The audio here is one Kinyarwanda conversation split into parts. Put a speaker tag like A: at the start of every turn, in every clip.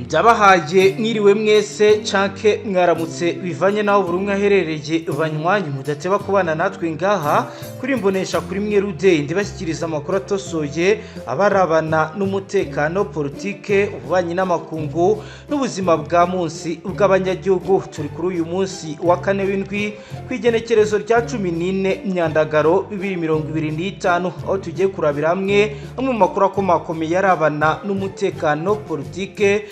A: Ndabahaye mwiriwe mwese canke mwaramutse bivanye naho buri umwe aherereye banywanyi mudateba kubana natwe ngaha kuri mbonesha kuri mwe rude ndibashyikiriza amakuru atosoye abarabana n'umutekano politike ububanyi n'amakungu n'ubuzima bwa munsi bw'abanyagihugu. Turi kuri uyu munsi wa kane w'indwi kwigenekerezo rya 14 Myandagaro 2025 aho tugiye kurabira hamwe mu makuru akomakomeye yarabana n'umutekano politike,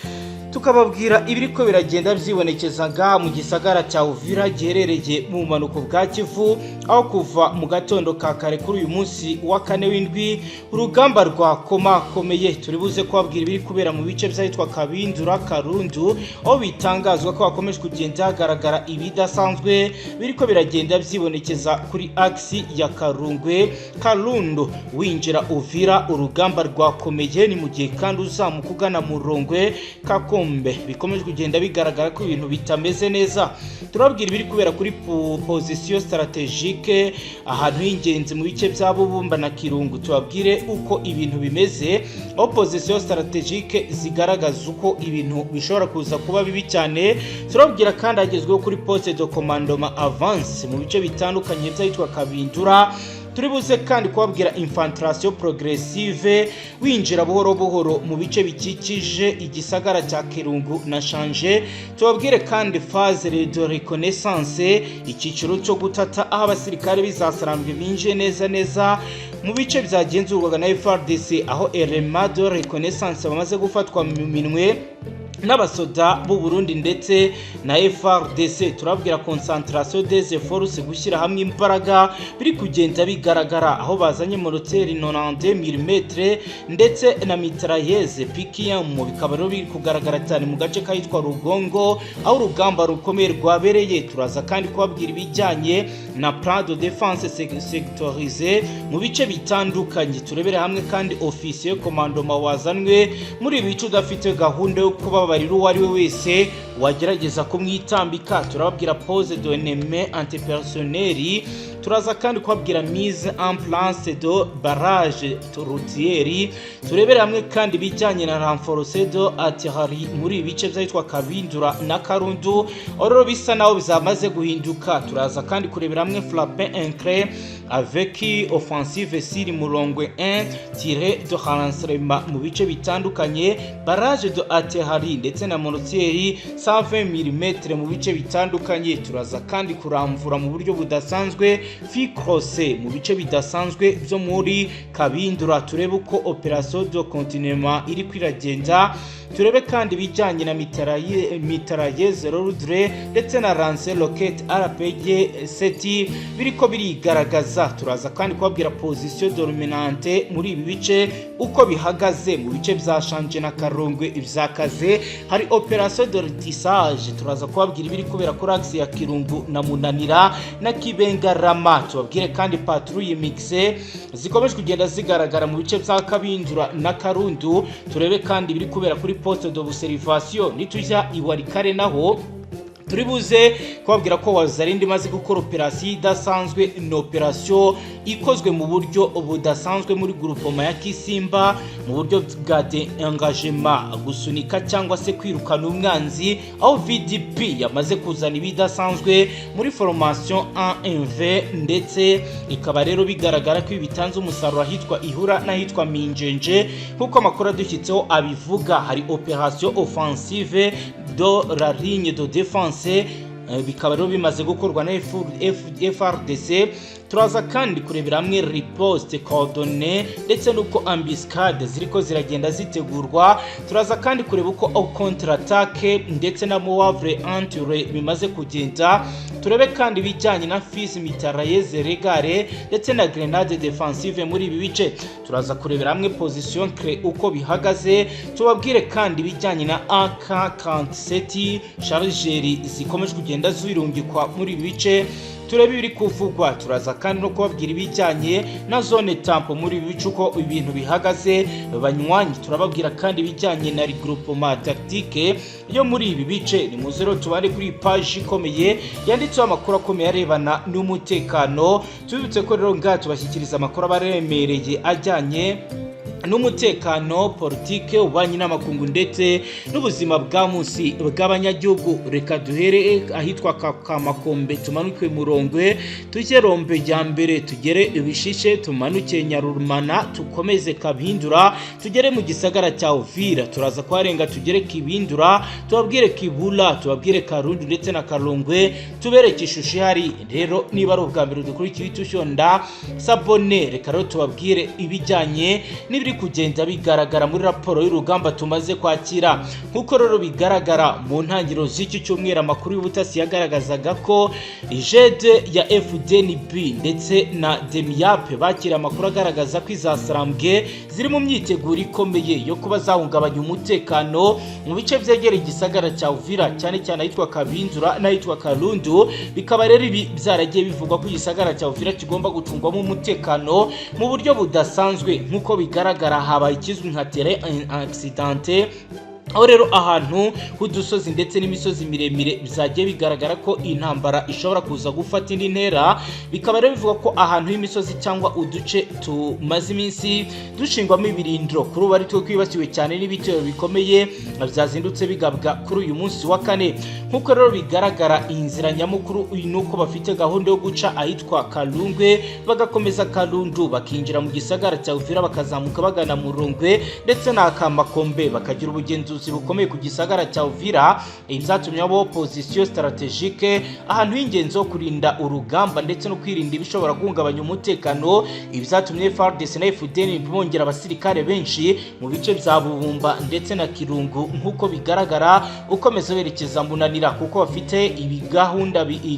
A: tukababwira ibiriko biragenda byibonekeza nga mu gisagara cya Uvira giherereye mu manuko bwa Kivu, aho kuva mu gatondo ka kare kuri uyu munsi wa kane w'indwi urugamba rwa komakomeye. Turi buze kubabwira ibiri kubera mu bice by'ahitwa Kabindura, Karundu, aho bitangazwa ko hakomeje kugenda hagaragara ibidasanzwe biriko biragenda byibonekeza kuri aksi ya Karungwe Karundu winjira Uvira. Urugamba rwakomeye ni mu gihe kandi uzamuka ugana mu Rongwe Kakombe bikomeje kugenda bigaragara ko ibintu bitameze neza. Turabwira ibiri kubera kuri position strategique ahantu y'ingenzi mu bice bya Bubumba na Kirungu, tubabwire uko ibintu bimeze. Opposition strategique zigaragaza uko ibintu bishobora kuza kuba bibi cyane. Turabwira kandi agezweho kuri poste de commandement avance mu bice bitandukanye by'ahitwa Kabindura. Turibuze kandi kubabwira infiltration progressive winjira buhoro buhoro mu bice bikikije igisagara cya Kirungu na Shanje. Tubabwire kandi phase de reconnaissance, ikiciro cyo gutata aho abasirikare bizasarambwe binje neza mu bice byagenzurwaga na FARDC, aho element de reconnaissance bamaze gufatwa mu minwe n'abasoda b'u Burundi ndetse na FARDC. Turabwira concentration des efforts gushyira hamwe imbaraga biri kugenda bigaragara, aho bazanye moroteri 92 mm ndetse na mitrailleuse PKM bikaba rero biri kugaragara cyane mu gace kahitwa Rugongo, aho urugamba rukomeye rwabereye. Turaza kandi kubabwira ibijyanye na plan de défense sectorisé mu bice bitandukanye. Turebere hamwe kandi officier commandement wazanwe muri bice udafite gahunda yo kuba barira uwo ari we wese wagerageza kumwitambika. Turababwira pose de ennemi antipersonnel. Turaza kandi kubabwira mise en place de barrage routier. Turebere hamwe kandi bijyanye na renforcer de artillerie muri bice by'ahitwa Kabindura na Karundu, ororo bisa naho bizamaze guhinduka. Turaza kandi kurebera hamwe frapper incre avec offensive siri Murongwe 1 tiré de renseignement mu bice bitandukanye, barrage de artillerie ndetse na mortier 120 mm mu bice bitandukanye. Turaza kandi kuramvura mu buryo budasanzwe Ficrose mu bice bidasanzwe byo muri Kabindura. Turebe uko operation de continuement iri kwiragenda. Turebe kandi bijyanye na mitrailleuse Rodre ndetse na lance rocket RPG 7 biriko birigaragaza. Turaza kandi kubabwira position dominante muri ibi bice uko bihagaze mu bice bya Shanje na Karongwe ivyakaze. Hari operation de ratissage. Turaza kubabwira ibiri kubera kuri axe ya Kirungu na Munanira na Kibengarama. Tubabwire kandi patrouille mixe zikomeje kugenda zigaragara mu bice bya Kabindura na Karundu. Turebe kandi ibiri kubera kuri poste d'observation nitujya iwarikare naho turibuze kubabwira ko Wazarindi maze gukora operation idasanzwe, no operation ikozwe mu buryo budasanzwe muri groupement ya Kisimba mu buryo bwa engagement gusunika cyangwa se kwirukana umwanzi, aho VDP yamaze kuzana ibidasanzwe muri formation 1MV ndetse ikaba rero bigaragara ko bitanze umusaruro ahitwa Ihura n'ahitwa Minjenje kuko amakuru adushyitseho abivuga. Hari operation offensive de la ligne de défense bikaba rero bimaze gukorwa na FARDC. Turaza kandi kurebera hamwe riposte coordonnée ndetse nuko embuscade ziriko ziragenda zitegurwa. Turaza kandi kureba uko contre attaque ndetse na moavre anture bimaze kugenda. Turebe kandi bijyanye na fils mitrailleuse regare ndetse na grenade defensive muri ibi bice. Turaza kurebera hamwe position clé uko bihagaze. Tubabwire kandi bijyanye na AK-47 chargeur zikomeje kugenda zirungikwa muri ibi bice. Turebe ibiri kuvugwa. Turaza kandi no kubabwira ibijyanye na zone tampo muri ibi bice uko ibintu bihagaze banywanyi. Turababwira kandi bijyanye na regroupement tactique yo muri ibi bice. Ni muzero tubare kuri page ikomeye yanditseho amakuru akomeye arebana n'umutekano. Tubibutse ko rero ngaha tubashyikiriza amakuru abaremereye ajyanye n'umutekano, politike, ububanyi n'amakungu ndetse n'ubuzima bwa munsi bw'abanyagihugu. Reka duhere ahitwa Kamakombe tumanuke Murongwe tujye Rombe ya mbere tugere Ibishishe tumanuke Nyarurumana tukomeze Kabindura tugere mu gisagara cya Uvira, turaza kwarenga tugere Kibindura tubabwire Kibula tubabwire Karundu ndetse na Karongwe tubereke ishusho ihari. Rero niba ari ubwa mbere dukurikiye itushonda sabone, reka rero tubabwire ibijyanye n'ibiri kugenda bigaragara muri raporo y'urugamba tumaze kwakira. Nkuko rero bigaragara mu ntangiriro z'iki cyumweru, amakuru y'ubutasi yagaragazaga ko jede ya FDNB ndetse na Demiap bakira amakuru agaragaza ko izasarambwe ziri mu myiteguro ikomeye yo kuba zahungabanya umutekano mu bice byegereye igisagara cya Uvira, cyane cyane ahitwa Kabindura n'ahitwa Karundu. Bikaba rero ibi byaragiye bivugwa ko igisagara cya Uvira kigomba gucungwamo umutekano mu buryo budasanzwe. Nkuko bigaragara habaye ikizwi nka terrain accidenté, aho rero ahantu h'udusozi ndetse n'imisozi miremire byagiye bigaragara ko intambara ishobora kuza gufata indi ntera. Bikaba rero bivuga ko ahantu h'imisozi cyangwa uduce tumaze iminsi dushingwamo ibirindiro kuri ubu ari two kwibasiwe cyane n'ibitero bikomeye byazindutse bigabwa kuri uyu munsi wa kane. Nkuko rero bigaragara inzira nyamukuru nuko bafite gahunda yo guca ahitwa Kalungwe bagakomeza Karundu bakinjira mu gisagara cya Uvira bakazamuka bagana mu Rongwe ndetse na Kamakombe bakagira ubugenzuzi bukomeye ku gisagara cya Uvira. Ibyatumye abo opposition strategique ahantu h'ingenzi ho kurinda urugamba ndetse no kwirinda ibishobora guhungabanya umutekano. Ibyatumye FARDC na FDN bongera abasirikare benshi mu bice bya Bubumba ndetse na Kirungu. Nkuko bigaragara ukomeza berekeza Munanira kuko bafite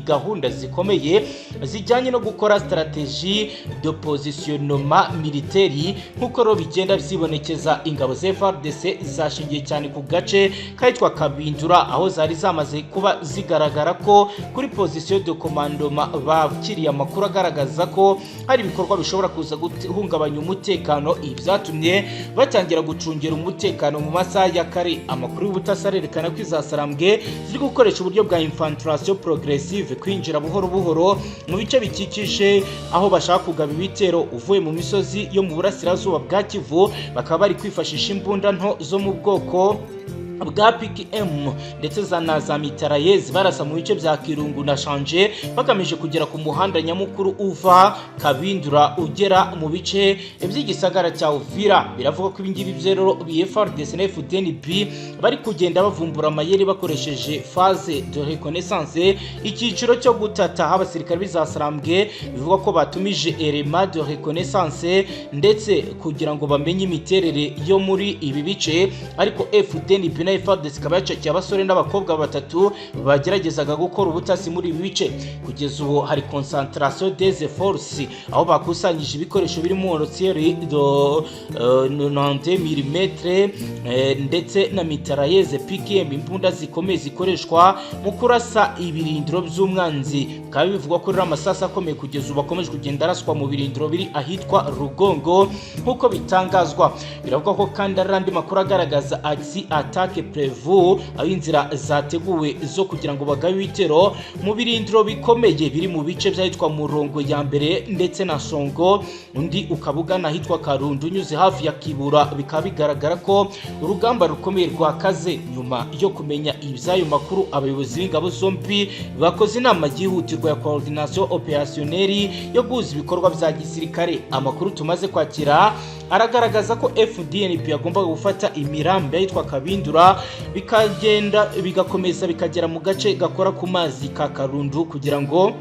A: gahunda zikomeye zijyanye no gukora strategie de positionnement militaire. Nkuko rero bigenda byibonekeza ingabo za FARDC zashingiye cyane ku gace kahitwa Kabindura, aho zari zamaze kuba zigaragara ko kuri position de commandement bakiriye amakuru agaragaza ko hari ibikorwa bishobora kuza guhungabanya umutekano. Ibyatumye batangira gucungera umutekano mu masaha ya kare. Amakuru y'ubutasi arerekana ko izasarambwe ziri gukoresha uburyo bwa infiltration progressive, kwinjira buhoro buhoro mu bice bikikije aho bashaka kugaba ibitero uvuye mu misozi yo mu burasirazuba bwa Kivu. Bakaba bari kwifashisha imbunda nto zo mu bwoko bwa PKM ndetse za mitrailleuses barasa mu bice bya Kirungu na Shanje bagamije kugera ku muhanda nyamukuru uva Kabindura ugera mu bice by'igisagara cya Uvira. Biravuga ko ibingibi rero FARDC na FDNB bari kugenda bavumbura amayeri bakoresheje phase de reconnaissance, icyiciro cyo gutata abasirikare bizasarambwe. Bivuga ko batumije element de reconnaissance ndetse kugira ngo bamenye imiterere yo muri ibi bice, ariko FDNB FARDC ikaba yacakiye abasore n'abakobwa batatu bageragezaga gukora ubutasi muri ibi bice. Kugeza ubu hari concentration des forces aho bakusanyije ibikoresho birimo mortier de 90 mm ndetse na mitrailleuse PKM, imbunda zikomeye zikoreshwa mu kurasa ibirindiro by'umwanzi. Kandi bivugwa ko rero amasasa akomeye kugeza ubu bakomeje kugenda araswa mu birindiro biri ahitwa Rugongo nkuko bitangazwa. Biravuga ko kandi ari andi makuru agaragaza attaque prévu, aho inzira zateguwe zo kugira ngo bagabe ibitero mu birindiro bikomeye biri mu bice byahitwa Murongo ya mbere ndetse na Songo, undi ukabugana ahitwa Karundu unyuze hafi ya Kibura. Bikaba bigaragara ko urugamba rukomeye rwakaze. Nyuma yo kumenya ibyayo makuru, abayobozi b'ingabo zombi bakoze inama yihutirwa ya coordination opérationnelle yo guhuza ibikorwa bya gisirikare. Amakuru tumaze kwakira aragaragaza ko FDNB yagombaga gufata imirambi yitwa Kabindura bikagenda bigakomeza bikagera mu gace gakora ku mazi ka Karundu kugira ngo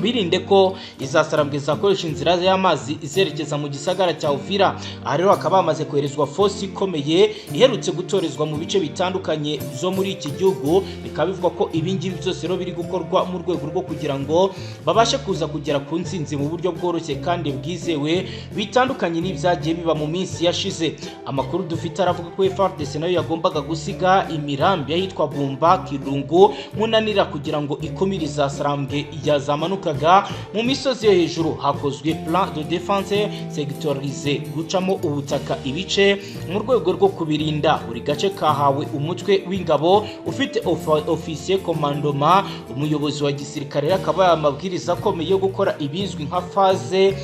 A: birinde ko izasarambwe zakoresha inzira y'amazi izerekeza mu gisagara cya Uvira. Aha rero akaba bamaze koherezwa force ikomeye iherutse gutorezwa mu bice bitandukanye zo muri iki gihugu. Bikaba bivugwa ko ibingibi byose rero biri gukorwa mu rwego rwo kugira ngo babashe kuza kugera ku nsinzi mu buryo bworoshye kandi bwizewe, bitandukanye n'ibyagiye biba mu minsi yashize. Amakuru dufite aravuga ko FARDC nayo yagombaga gusiga imirambi yahitwa Bumba, Kirungu, Munanira kugira ngo ikumire izasarambwe yazamanuka zamanukaga mu misozi yo hejuru. Hakozwe plan de défense sectorisé gucamo ubutaka ibice mu rwego rwo kubirinda. Buri gace kahawe umutwe w'ingabo ufite officier commandement. Umuyobozi wa gisirikare akaba amabwiriza akomeye yo gukora ibizwi nka phase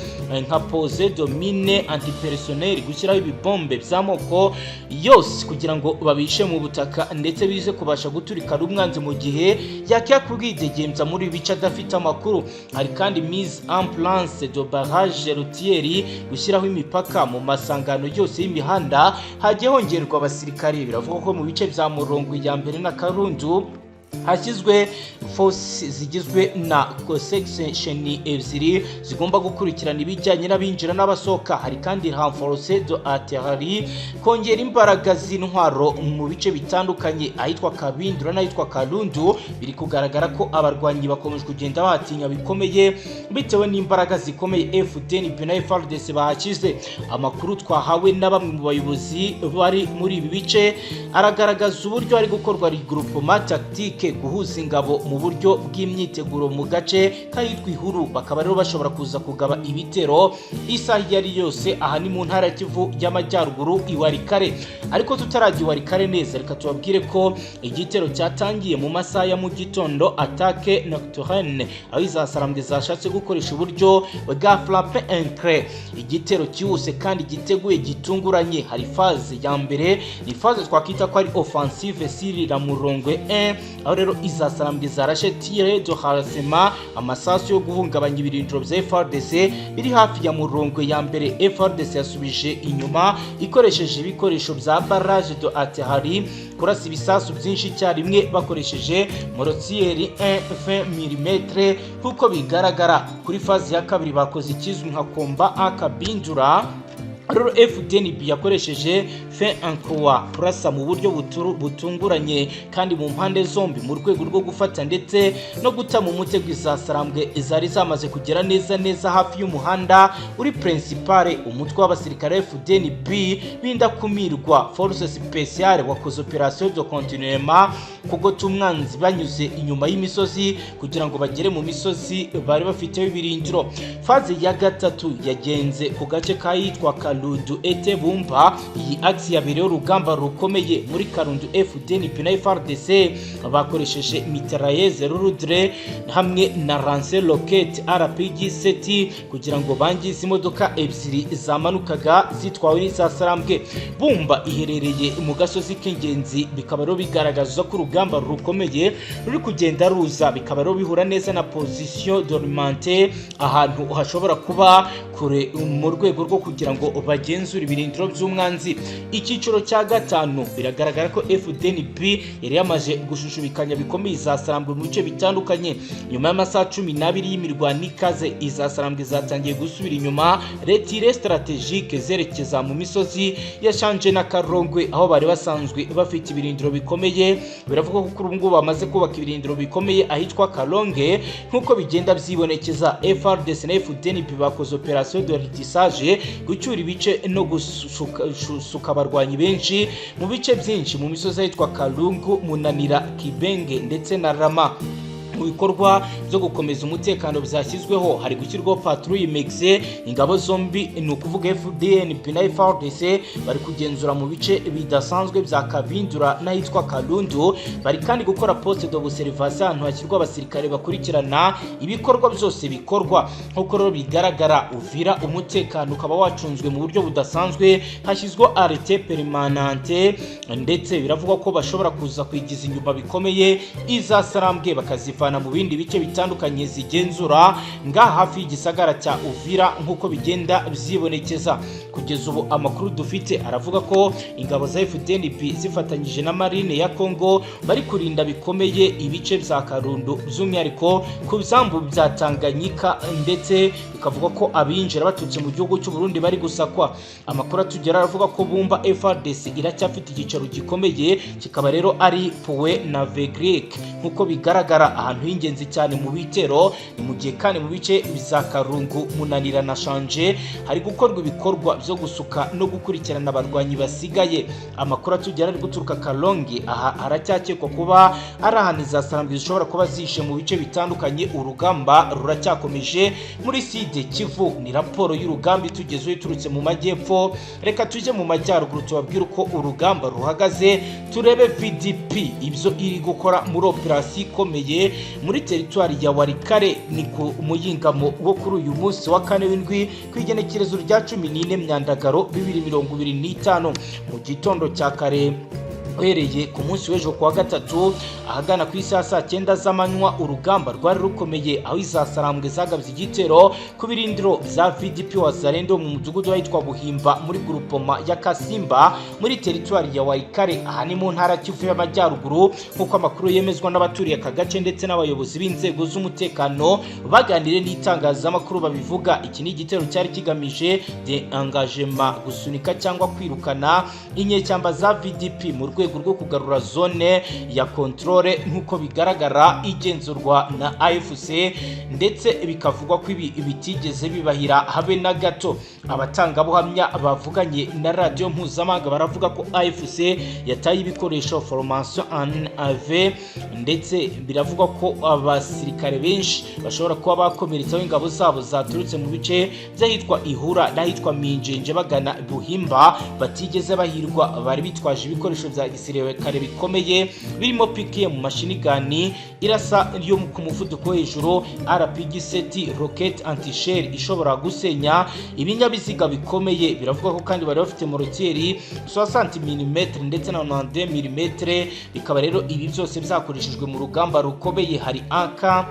A: nka pose de mine antipersonnel, gushyiraho ibibombe by'amoko yose kugira ngo babishe mu butaka ndetse bize kubasha guturika umwanzi mu gihe yakiya kubwidegemza muri bice adafite amakuru. Hari kandi mise en place de barrage routier, gushyiraho imipaka mu masangano yose y'imihanda. Hagiye hongerwa abasirikare. Biravuga ko mu bice bya Murongo ya mbere na Karundu hashyizwe force zigizwe na section ebyiri zigomba gukurikirana ibijyanye n'abinjira n'abasohoka. Hari kandi renforcer de artillerie, kongera imbaraga z'intwaro mu bice bitandukanye ahitwa Kabindura n'ahitwa Karundu. Biri kugaragara ko abarwanyi bakomeje kugenda batinya bikomeye bitewe n'imbaraga zikomeye FDNB na FARDC bahakize. Amakuru twahawe na bamwe mu bayobozi bari muri ibi bice aragaragaza uburyo ari gukorwa regroupement tactique, guhuza ingabo mu buryo bw'imyiteguro mu gace kayitwa Ihuru. Bakaba rero bashobora kuza kugaba ibitero isaha yari yose. Aha ni mu ntara ya Kivu y'Amajyaruguru Iwarikare. Ariko tutarajya Iwarikare neza, reka tubabwire ko igitero cyatangiye mu masaha ya mu gitondo, attaque nocturne, aho izasarambwe zashatse gukoresha uburyo bwa frappe encre. Igitero cyihuse kandi giteguye gitunguranye. Hari phase ya mbere, ni phase twakita ko ari offensive sirira Murongwe 1, aho rero izasarambwe zarashe tire de harasema, amasasu yo guhungabanya ibirindiro bya FARDC biri hafi ya Murongwe ya mbere. FARDC yasubije inyuma ikoresheje ibikoresho bya barrage de artillerie, kurasa ibisasu byinshi cyarimwe bakoresheje mortier 1 mm. Kuko bigaragara kuri phase ya kabiri bakoze ikizwi nka komba akabindura. Rero FDNB yakoresheje fin en croix, kurasa mu buryo butunguranye kandi mu mpande zombi mu rwego rwo gufata ndetse no guta mu mutego izasarambwe zari zamaze kugera neza hafi y'umuhanda uri principale. Umutwe w'abasirikare FDNB binda kumirwa force spéciale wakoze opération de continuellement kugota umwanzi banyuze inyuma y'imisozi kugira ngo bagere mu misozi bari bafiteho ibirindiro. Faze ya gatatu yagenze ku gace kayitwa Karundu ete Bumba. Iyi axe yabereye urugamba rukomeye muri Karundu. FDNB na FARDC bakoresheje mitrailleuse Rudre hamwe na lance rocket RPG 7 kugira ngo bangize imodoka ebyiri zamanukaga zitwawe n'isasarambwe. Bumba iherereye mu gasozi k'ingenzi, bikaba rero bigaragaza ko urugamba rukomeye ruri kugenda ruza. Bikaba rero bihura neza na position dormante, ahantu hashobora kuba kure mu rwego rwo kugira ngo bagenzura ibirindiro by'umwanzi. Icyiciro cya gatanu biragaragara ko FDNB yari yamaze gushushubikanya bikomeye izasarambwe mu bice bitandukanye. Nyuma y'amasaha 12 y'imirwano ikaze, izasarambwe zatangiye gusubira inyuma retire strategique zerekeza mu misozi ya Shanje na Karongwe, aho bari basanzwe bafite ibirindiro bikomeye. Biravuga ko kuri ubu ngubu bamaze kubaka ibirindiro bikomeye ahitwa Kalonge. Nkuko bigenda byibonekeza, FARDC na FDNB bakoze opération de ratissage, gucyura ibice no gusuka abarwanyi benshi mu bice byinshi mu misozi ahitwa Kalungu, Munanira, Kibenge ndetse na Rama. Mu bikorwa byo gukomeza umutekano byashyizweho hari gushyirwaho patrouille mixée. Ingabo zombi ni ukuvuga FDNB na FARDC bari kugenzura mu bice bidasanzwe bya Kabindura n'ahitwa Karundu. Bari kandi gukora poste d'observation ahantu hashyirwa abasirikare bakurikirana ibikorwa byose bikorwa. Nk'uko rero bigaragara, Uvira umutekano ukaba wacunzwe mu buryo budasanzwe, hashyizwe arrêté permanente ndetse biravugwa ko bashobora kuza kwigiza inyuma bikomeye izasarambwe bakazivana mu bindi bice bitandukanye zigenzura ngaha hafi y'igisagara cya Uvira. Nk'uko bigenda byibonekeza kugeza ubu, amakuru dufite aravuga ko ingabo za FDNB zifatanyije na marine ya Congo bari kurinda bikomeye ibice bya Karundu, by'umwihariko ku byambu bya Tanganyika, ndetse bikavuga ko abinjira baturutse mu gihugu cy'u Burundi bari gusakwa. Amakuru atugera aravuga ko Bumba FARDC iracyafite igicaro gikomeye, kikaba rero ari Poe na Vegrek. Nk'uko bigaragara, ahantu ahantu h'ingenzi cyane mu bitero. Ni mu gihe kandi mu bice biza Karungu, Munanira na Shanje hari gukorwa ibikorwa byo gusuka no gukurikirana abarwanyi basigaye. Amakuru atugera ari guturuka Kalonge, aha haracyakekwa kuba ari ahantu za Sarambwe zishobora kuba zishe mu bice bitandukanye. Urugamba ruracyakomeje muri Side Kivu. Ni raporo y'urugamba tugezeho iturutse mu majyepfo. Reka tujye mu majyaruguru tubabwire uko urugamba ruhagaze, turebe VDP ibyo iri gukora muri operasiyo ikomeye muri teritwari ya Warikare. Ni ku muyingamo wo kuri uyu munsi wa 4 w'indwi ku igenekerezo rya 14 Myandagaro 2025 mu gitondo cya kare uhereye ku munsi w'ejo kuwa gatatu ahagana ku isaha saa 9 z'amanywa. Urugamba rwari rukomeye aho iza Sarambwe zagabye igitero ku birindiro za VDP Wazalendo mu mudugudu witwa Buhimba muri grupoma ya Kasimba muri teritwari ya Waikare. Aha ni mu ntara Kivu y'Amajyaruguru kuko amakuru yemezwa n'abaturiye aka gace ndetse n'abayobozi b'inzego z'umutekano baganire n'itangazamakuru babivuga. Iki ni igitero cyari kigamije de engagement, gusunika cyangwa kwirukana inyecyamba za VDP mu rwego rwo kugarura zone ya controle nk'uko bigaragara igenzurwa na AFC, ndetse bikavugwa ko ibi bitigeze bibahira habe na gato. Abatangabuhamya bavuganye na radio mpuzamahanga baravuga ko AFC yataye ibikoresho formation en AV, ndetse biravugwa ko abasirikare benshi bashobora kuba bakomeretsaho ingabo zabo zaturutse mu bice byahitwa Ihura n'ahitwa Minjenje bagana Buhimba batigeze bahirwa. Bari bitwaje ibikoresho bya gisirikare bikomeye birimo PKM mu mashinigani irasa yo ku muvuduko hejuru, RPG seti rocket anti-shell ishobora gusenya ibinyabiziga bikomeye. Biravuga ko kandi bari bafite mortieri 60 mm ndetse na 90 mm. Bikaba rero ibi byose byakoreshejwe mu rugamba rukomeye. Hari AK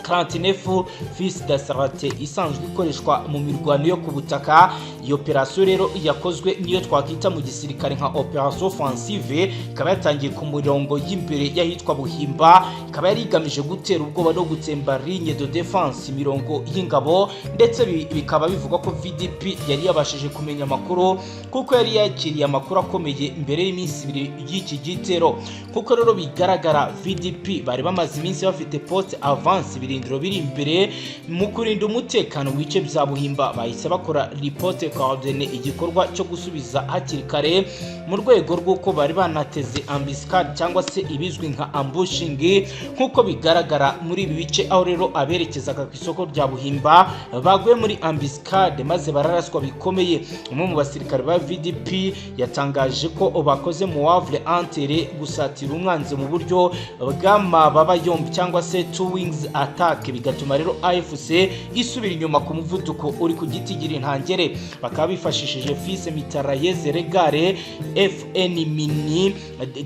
A: 39 fils d'Asarate isanzwe ikoreshwa mu mirwano yo ku butaka. Iyo operasiyo rero yakozwe niyo twakita mu gisirikare nka operation offensive, ikaba yatangiye ku murongo y'imbere yahitwa Buhimba. Ikaba yari igamije gutera ubwoba no gutsemba ligne de défense imirongo y'ingabo, ndetse bikaba bivugwa ko VDP yari yabashije kumenya amakuru kuko yari yakiriye amakuru akomeye imbere y'iminsi 2 y'iki gitero. Kuko rero bigaragara VDP bari bamaze iminsi bafite poste avance birindiro biri imbere mu kurinda umutekano mu bice bya Buhimba. Bahise bakora report coordonné igikorwa cyo gusubiza hakiri kare mu rwego rw'uko bari banateze embuscade cyangwa se ibizwi nka ambushing nk'uko bigaragara muri ibi bice. Aho rero aberekezaga ku isoko rya Buhimba baguye muri embuscade maze bararaswa bikomeye. Umwe mu basirikare ba VDP yatangaje ko bakoze mu wavre entere gusatira umwanzi mu buryo bw'amababa yombi cyangwa se two wings attack, bigatuma rero AFC isubira inyuma ku muvuduko uri ku giti gira intangere. Bakaba bifashishije fise mitrailleuse regare FN mini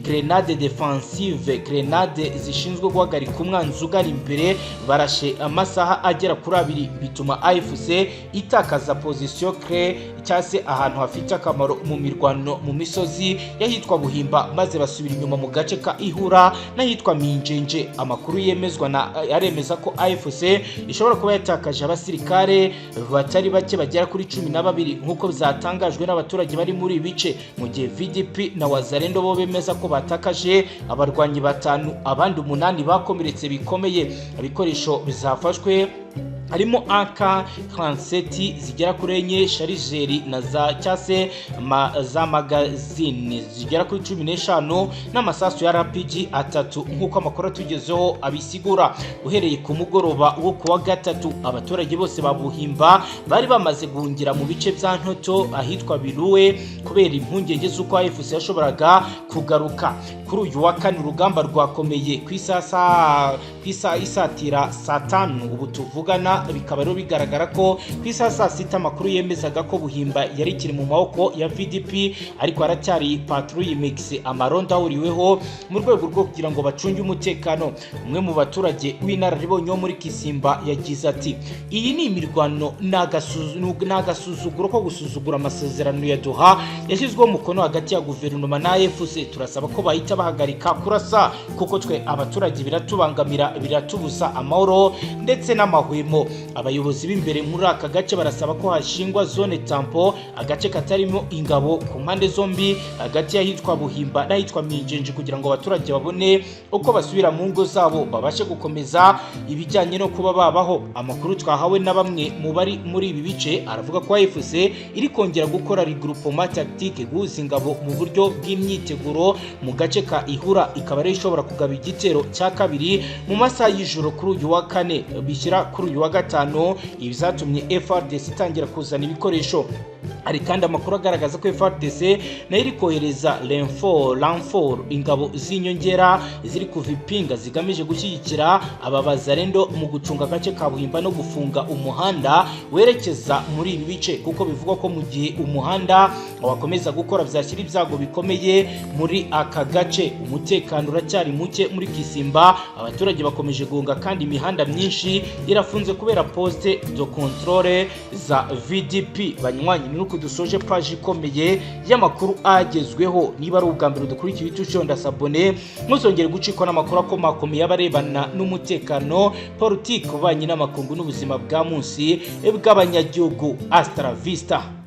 A: grenade defensive, grenade zishinzwe guhagarika umwanzi ugari imbere. Barashe amasaha agera kuri 2 bituma AFC itakaza position clé cyase ahantu hafite akamaro mu mirwano mu misozi yahitwa Buhimba, maze basubira inyuma mu gace ka Ihura n'ahitwa Minjenje. Amakuru yemezwa na aremeza ko AFC ishobora kuba yatakaje abasirikare batari bake bagera kuri 12 nkuko bizatangajwe n'abaturage bari muri bice, mu gihe VDP na Wazalendo bo bemeza ko batakaje abarwanyi 5, abandi 8 bakomeretse bikomeye. Ibikoresho bizafashwe harimo AK 37 zigera kuri enye, sharijeri na za cyase za magazine zigera kuri 15 n'amasasu ya RPG 3 nkuko amakuru tugezeho abisigura. Uhereye ku mugoroba wo kuwa gatatu abaturage bose babuhimba bari bamaze guhungira mu bice bya Ntoto ahitwa Biruwe kubera impungenge z'uko AFC yashoboraga kugaruka. Kuri uyu wa kane urugamba rwakomeye ku isa isatira saa 5 ubu tuvugana. Bikaba rero bigaragara ko ku isa saa 6 amakuru yemezaga ko Buhimba yari kiri mu maboko ya VDP, ariko aracyari patrouille mix amaronda ahuriweho mu rwego rwo kugira ngo bacunge umutekano. Umwe mu baturage w'inararibonye wo muri Kisimba yagize ati iyi ni imirwano n'agasuzuguro ko gusuzugura amasezerano ya Doha yashyizweho umukono hagati ya guverinoma na AFC. Turasaba ko bahita bahagarika kurasa kuko twe abaturage biratubangamira biratubuza amahoro ndetse n'amahwemo. Abayobozi b'imbere muri aka gace barasaba ko hashingwa zone tampo, agace katarimo ingabo ku mpande zombi hagati y'ahitwa Buhimba n'ahitwa Minjenje kugira ngo abaturage babone uko basubira mu ngo zabo babashe gukomeza ibijyanye no kuba babaho. Amakuru twahawe na bamwe mu bari muri ibi bice aravuga ko AFC iri kongera gukora regroupement tactique guhuza ingabo mu buryo bw'imyiteguro mu gace ka Ihura, ikaba ari ishobora kugaba igitero cya kabiri mu masaha y'ijoro kuri uyu wa kane bishyira kuri uyu wa gatano. Ibi zatumye FARDC itangira kuzana ibikoresho. Hari kandi amakuru agaragaza ko FARDC nayo iri kohereza renfort ingabo z'inyongera ziri kuva ipinga zigamije gushyigikira ababazarendo mu gucunga agace ka Buhimba no gufunga umuhanda werekeza muri ibi bice, kuko bivugwa ko mu gihe umuhanda wakomeza gukora byashyira ibyago bikomeye muri aka gace. Umutekano uracyari muke muri Kisimba, abaturage bakomeje guhunga kandi imihanda myinshi irafunze kubera poste de controle za VDP. Banywanyi nuko dusoje page ikomeye y'amakuru agezweho. Niba ari ubwa mbere dukurikiye YouTube ndasabone, muzongere gucikwa n'amakuru akomakomeye y'abarebana n'umutekano, politiki, ububanyi n'amakungu n'ubuzima bwa munsi bw'abanyagihugu. Hasta la vista.